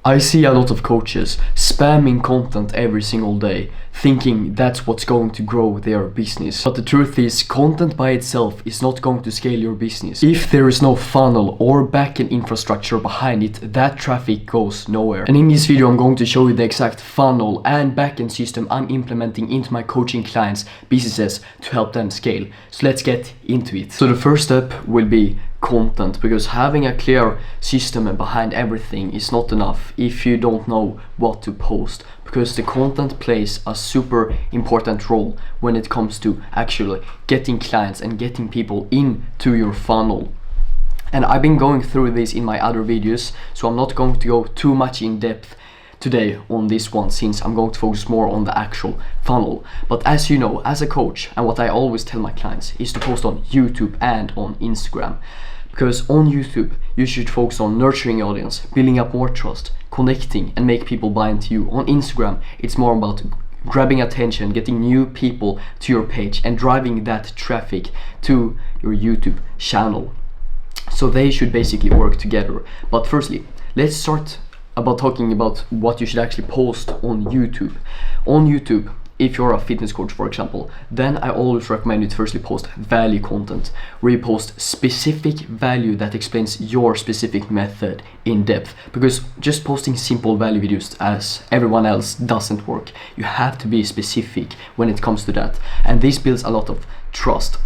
I see a lot of coaches spamming content every single day, thinking that's what's going to grow their business. But the truth is, content by itself is not going to scale your business. If there is no funnel or backend infrastructure behind it, that traffic goes nowhere. And in this video, I'm going to show you the exact funnel and backend system I'm implementing into my coaching clients' businesses to help them scale. So let's get into it. So the first step will be content, because having a clear system behind everything is not enough if you don't know what to post, because the content plays a super important role when it comes to actually getting clients and getting people into your funnel. And I've been going through this in my other videos, so I'm not going to go too much in depth today on this one, since I'm going to focus more on the actual funnel. But as you know, as a coach, and what I always tell my clients is to post on YouTube and on Instagram. Because on YouTube, you should focus on nurturing your audience, building up more trust, connecting, and make people buy into you. On Instagram, it's more about grabbing attention, getting new people to your page, and driving that traffic to your YouTube channel. So they should basically work together. But firstly, let's start about talking about what you should actually post on YouTube. On YouTube, if you're a fitness coach, for example, then I always recommend you to firstly post value content, where you post specific value that explains your specific method in depth. Because just posting simple value videos as everyone else doesn't work. You have to be specific when it comes to that, and this builds a lot of trust.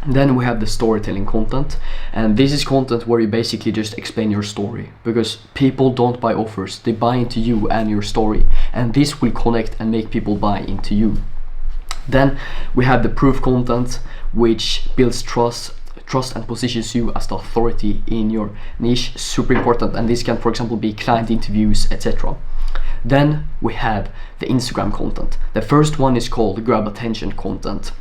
Then we have the storytelling content, and this is content where you basically just explain your story, because people don't buy offers, they buy into you and your story, and this will connect and make people buy into you. Then we have the proof content, which builds trust and positions you as the authority in your niche. Super important, and this can, for example, be client interviews, etc. Then we have the Instagram content. The first one is called grab attention content.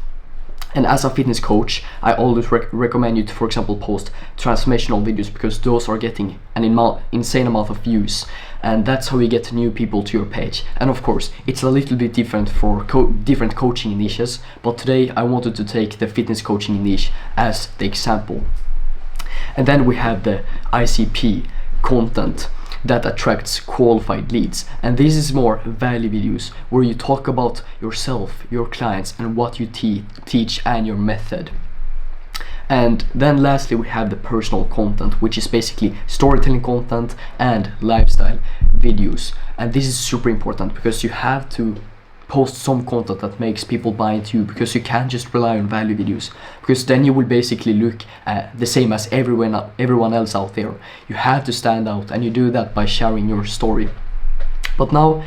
And as a fitness coach, I always recommend you to, for example, post transformational videos, because those are getting an insane amount of views, and that's how you get new people to your page. And of course, it's a little bit different for different coaching niches, but today I wanted to take the fitness coaching niche as the example. And then we have the ICP content that attracts qualified leads, and this is more value videos where you talk about yourself, your clients, and what you teach and your method. And then lastly, we have the personal content, which is basically storytelling content and lifestyle videos. And this is super important, because you have to post some content that makes people buy into you, because you can't just rely on value videos, because then you will basically look the same as everyone else out there. You have to stand out, and you do that by sharing your story. But now,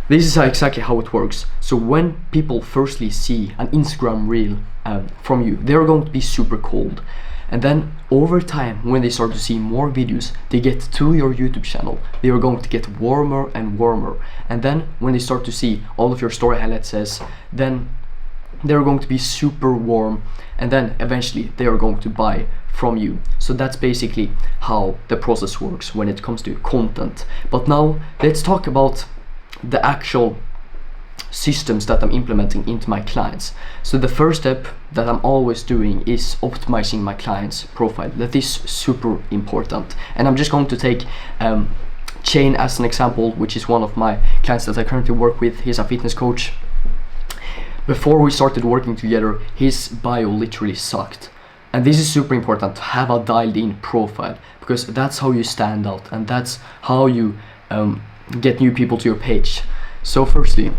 this is exactly how it works. So when people firstly see an Instagram reel from you, they're going to be super cold. And then over time, when they start to see more videos, they get to your YouTube channel, they are going to get warmer and warmer. And then when they start to see all of your story highlights, then they're going to be super warm, and then eventually they are going to buy from you. So that's basically how the process works when it comes to content. But now let's talk about the actual systems that I'm implementing into my clients. So the first step that I'm always doing is optimizing my client's profile. That is super important, and I'm just going to take Shane as an example, which is one of my clients that I currently work with. He's a fitness coach. Before we started working together, his bio literally sucked, and this is super important to have a dialed in profile, because that's how you stand out, and that's how you get new people to your page. So firstly,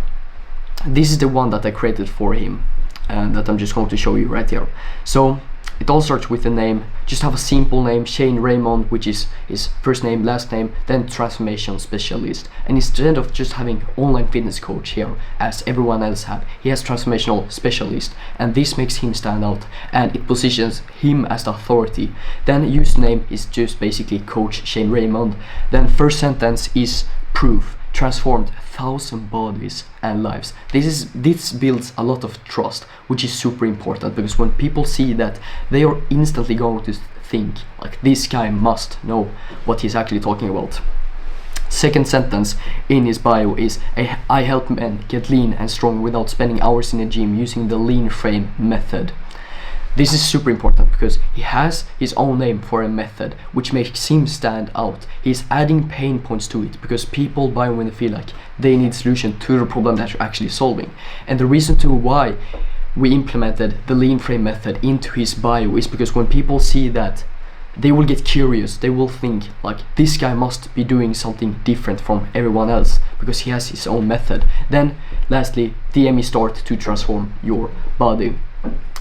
this is the one that I created for him, and that I'm just going to show you right here. So it all starts with the name. Just have a simple name, Shane Raymond, which is his first name, last name, then transformation specialist. And instead of just having online fitness coach here, as everyone else have, he has transformational specialist, and this makes him stand out, and it positions him as the authority. Then username is just basically Coach Shane Raymond. Then first sentence is proof. Transformed 1,000 bodies and lives. This builds a lot of trust, which is super important, because when people see that, they are instantly going to think like, this guy must know what he's actually talking about. Second sentence in his bio is, I help men get lean and strong without spending hours in a gym using the lean frame method. This is super important because he has his own name for a method which makes him stand out. He's adding pain points to it because people buy when they feel like they need a solution to the problem that you're actually solving. And the reason to why we implemented the lean frame method into his bio is because when people see that, they will get curious. They will think like, this guy must be doing something different from everyone else because he has his own method. Then lastly, DM me start to transform your body.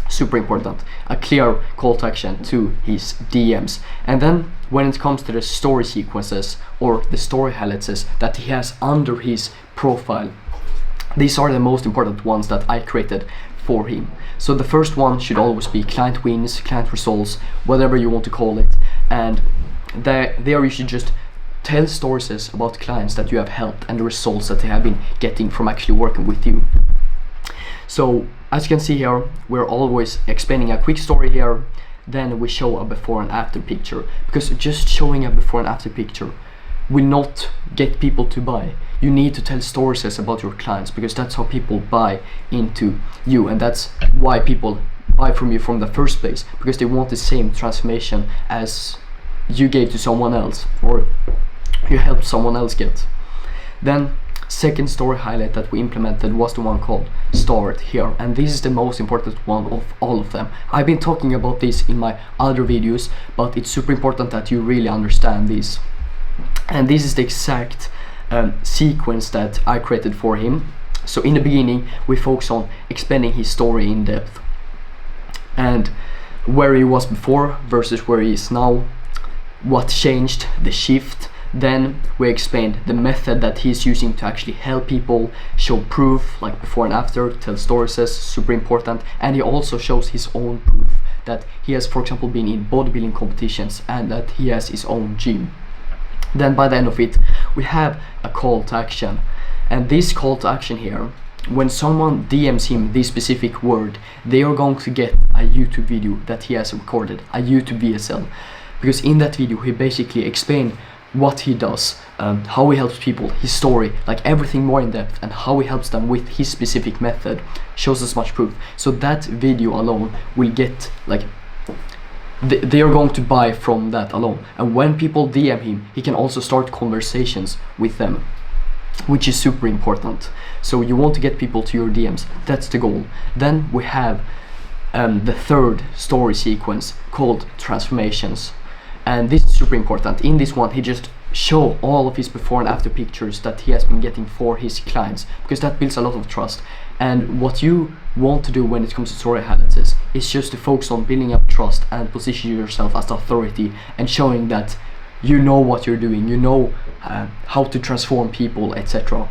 Super important. A clear call to action to his DMs. And then when it comes to the story sequences or the story highlights that he has under his profile, these are the most important ones that I created for him. So the first one should always be client wins, client results, whatever you want to call it. And there you should just tell stories about clients that you have helped and the results that they have been getting from actually working with you. So as you can see here, we're always explaining a quick story here, then we show a before and after picture, because just showing a before and after picture will not get people to buy. You need to tell stories about your clients because that's how people buy into you, and that's why people buy from you from the first place, because they want the same transformation as you gave to someone else or you helped someone else get. Then second story highlight that we implemented was the one called start here, and this is the most important one of all of them. I've been talking about this in my other videos, but it's super important that you really understand this. And this is the exact sequence that I created for him. So in the beginning we focus on explaining his story in depth and where he was before versus where he is now, what changed, the shift. Then we explained the method that he's using to actually help people, show proof like before and after, tell stories, super important. And he also shows his own proof that he has, for example, been in bodybuilding competitions and that he has his own gym. Then by the end of it we have a call to action, and this call to action here, when someone DMs him this specific word, they are going to get a YouTube video that he has recorded, a YouTube VSL, because in that video he basically explained what he does, how he helps people, his story, like everything more in depth, and how he helps them with his specific method, shows as much proof. So that video alone will get like, they are going to buy from that alone. And when people DM him, he can also start conversations with them, which is super important. So you want to get people to your DMs, that's the goal. Then we have the third story sequence called transformations, and this is super important. In this one he just show all of his before and after pictures that he has been getting for his clients, because that builds a lot of trust. And what you want to do when it comes to story highlights is just to focus on building up trust and position yourself as the authority and showing that you know what you're doing, you know how to transform people, etc.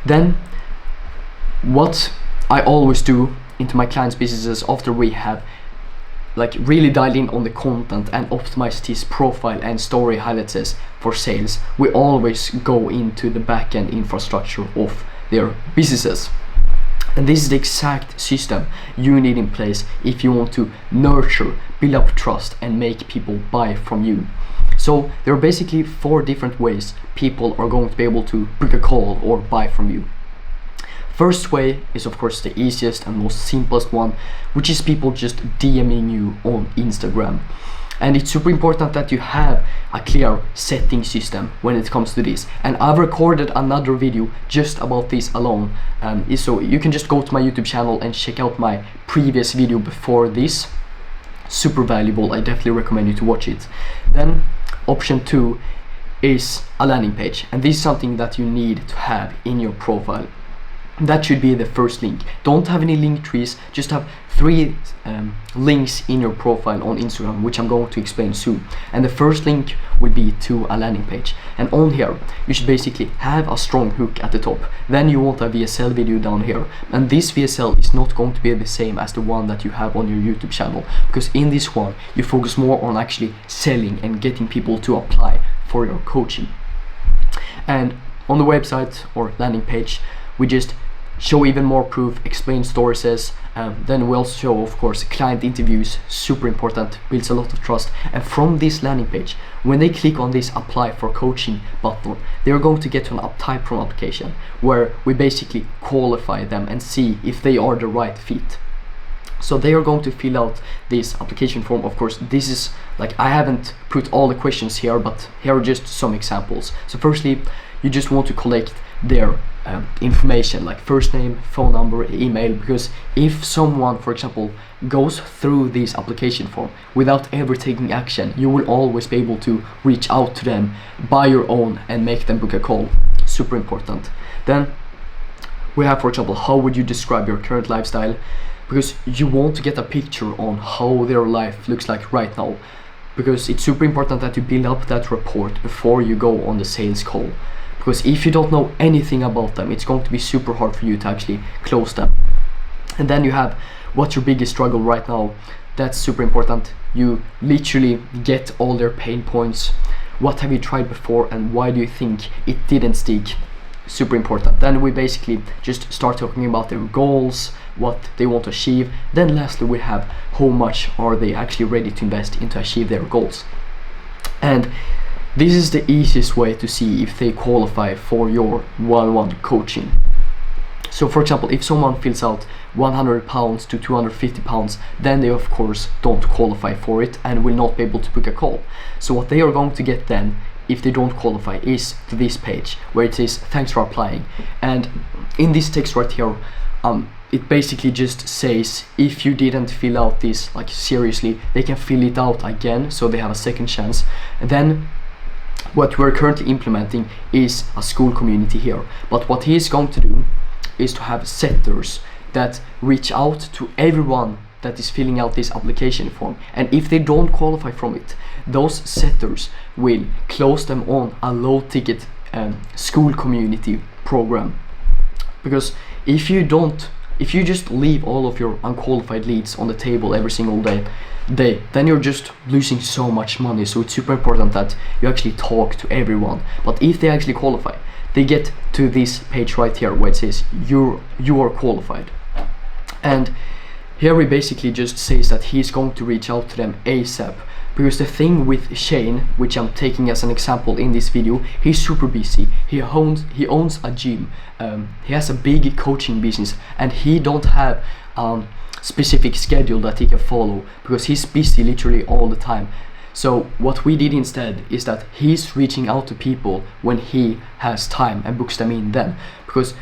Then what I always do into my clients' businesses after we have like really dialed in on the content and optimized his profile and story highlights for sales, we always go into the backend infrastructure of their businesses. And this is the exact system you need in place if you want to nurture, build up trust and make people buy from you. So there are basically 4 different ways people are going to be able to book a call or buy from you. First way is of course the easiest and most simplest one, which is people just DMing you on Instagram. And it's super important that you have a clear setting system when it comes to this. And I've recorded another video just about this alone, so you can just go to my YouTube channel and check out my previous video before this. Super valuable, I definitely recommend you to watch it. Then option 2 is a landing page, and this is something that you need to have in your profile. That should be the first link. Don't have any link trees, just have 3 links in your profile on Instagram, which I'm going to explain soon. And the first link will be to a landing page, and on here you should basically have a strong hook at the top. Then you want a VSL video down here, and this VSL is not going to be the same as the one that you have on your YouTube channel, because in this one you focus more on actually selling and getting people to apply for your coaching. And on the website or landing page we just show even more proof, explain stories, then we also show of course client interviews, super important, builds a lot of trust. And from this landing page, when they click on this apply for coaching button, they're going to get to an type from application where we basically qualify them and see if they are the right fit. So they are going to fill out this application form. Of course, this is like, I haven't put all the questions here, but here are just some examples. So firstly, you just want to collect their information, like first name, phone number, email, because if someone, for example, goes through this application form without ever taking action, you will always be able to reach out to them by your own and make them book a call. Super important. Then we have, for example, how would you describe your current lifestyle? Because you want to get a picture on how their life looks like right now, because it's super important that you build up that report before you go on the sales call. Because if you don't know anything about them, it's going to be super hard for you to actually close them. And then you have, what's your biggest struggle right now? That's super important. You literally get all their pain points. What have you tried before and why do you think it didn't stick? Super important. Then we basically just start talking about their goals, what they want to achieve. Then lastly, we have how much are they actually ready to invest into achieve their goals. And this is the easiest way to see if they qualify for your one-on-one coaching. So for example, if someone fills out 100 pounds to 250 pounds, then they of course don't qualify for it and will not be able to book a call. So what they are going to get then, if they don't qualify, is to this page where it says thanks for applying. And in this text right here, it basically just says if you didn't fill out this, like seriously, they can fill it out again, so they have a second chance. And then what we're currently implementing is a school community here, but what he is going to do is to have setters that reach out to everyone that is filling out this application form, and if they don't qualify from it, those setters will close them on a low ticket school community program. Because if you just leave all of your unqualified leads on the table every single day, then you're just losing so much money. So it's super important that you actually talk to everyone. But if they actually qualify, they get to this page right here where it says you are qualified. And here we basically just says that he's going to reach out to them ASAP. Because the thing with Shane, which I'm taking as an example in this video, he's super busy. He owns a gym. He has a big coaching business, and he don't have specific schedule that he can follow because he's busy literally all the time. So what we did instead is that he's reaching out to people when he has time and books them in then. Because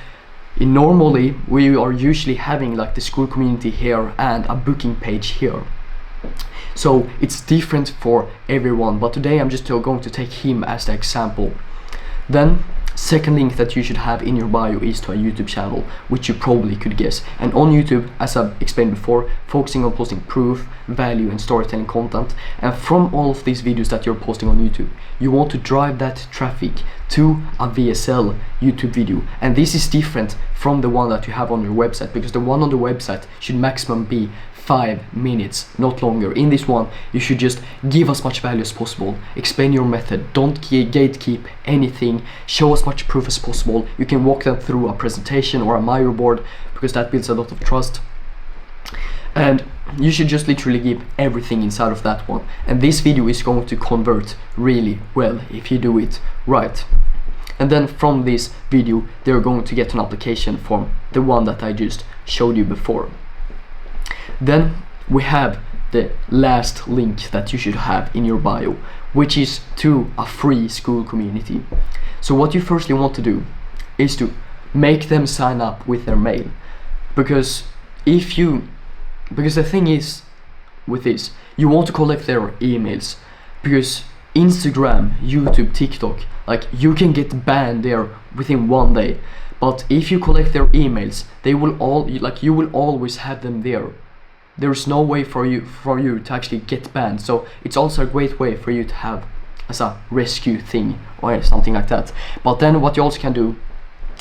normally we are usually having like the school community here and a booking page here. So it's different for everyone, but today I'm just going to take him as the example. Then second link that you should have in your bio is to a YouTube channel, which you probably could guess. And on YouTube, as I've explained before, focusing on posting proof, value and storytelling content. And from all of these videos that you're posting on YouTube, you want to drive that traffic to a VSL YouTube video. And this is different from the one that you have on your website, because the one on the website should maximum be 5 minutes, not longer. In this one, you should just give as much value as possible, explain your method, don't gatekeep anything, show as much proof as possible. You can walk them through a presentation or a Miro board, because that builds a lot of trust. And you should just literally give everything inside of that one. And this video is going to convert really well if you do it right. And then from this video, they're going to get an application form, the one that I just showed you before. Then we have the last link that you should have in your bio, which is to a free school community. So what you firstly want to do is to make them sign up with their mail. Because the thing is with this, you want to collect their emails, because Instagram, YouTube, TikTok, like you can get banned there within 1 day. But if you collect their emails, they will you will always have them there. There's no way for you to actually get banned. So it's also a great way for you to have as a rescue thing or something like that. But then what you also can do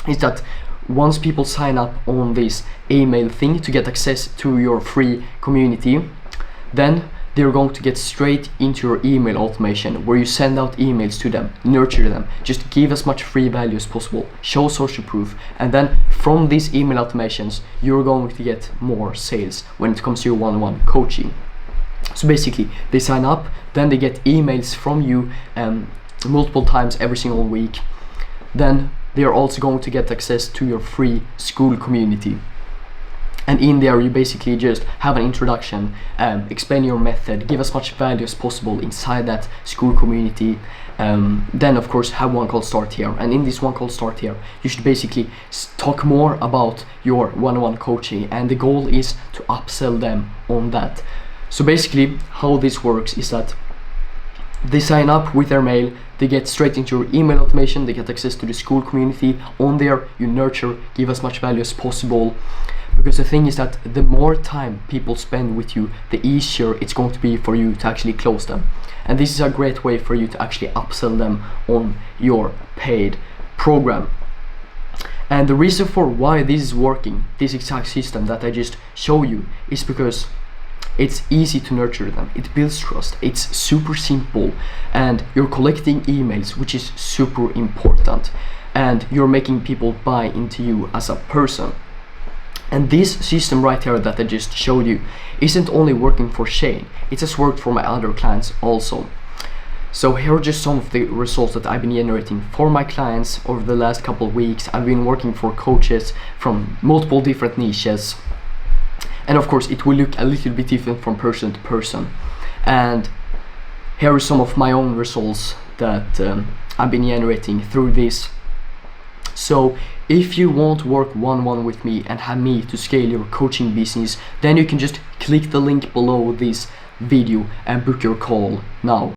is that once people sign up on this email thing to get access to your free community, then they're going to get straight into your email automation where you send out emails to them, nurture them, just give as much free value as possible, show social proof, and then from these email automations you're going to get more sales when it comes to your one-on-one coaching. So basically they sign up, then they get emails from you multiple times every single week. Then they are also going to get access to your free school community. And in there you basically just have an introduction, explain your method, give as much value as possible inside that school community. Then of course have one called Start Here, and in this one called Start Here you should basically talk more about your one-on-one coaching, and the goal is to upsell them on that. So basically how this works is that they sign up with their mail, they get straight into your email automation, they get access to the school community. On there you nurture, give as much value as possible, because the thing is that the more time people spend with you, the easier it's going to be for you to actually close them. And this is a great way for you to actually upsell them on your paid program. And the reason for why this is working, this exact system that I just show you, is because it's easy to nurture them, it builds trust, it's super simple, and you're collecting emails, which is super important, and you're making people buy into you as a person. And this system right here that I just showed you isn't only working for Shane, it has worked for my other clients also. So here are just some of the results that I've been generating for my clients over the last couple of weeks. I've been working for coaches from multiple different niches. And of course it will look a little bit different from person to person. And here are some of my own results that I've been generating through this. So if you want to work one-on-one with me and have me to scale your coaching business, then you can just click the link below this video and book your call now.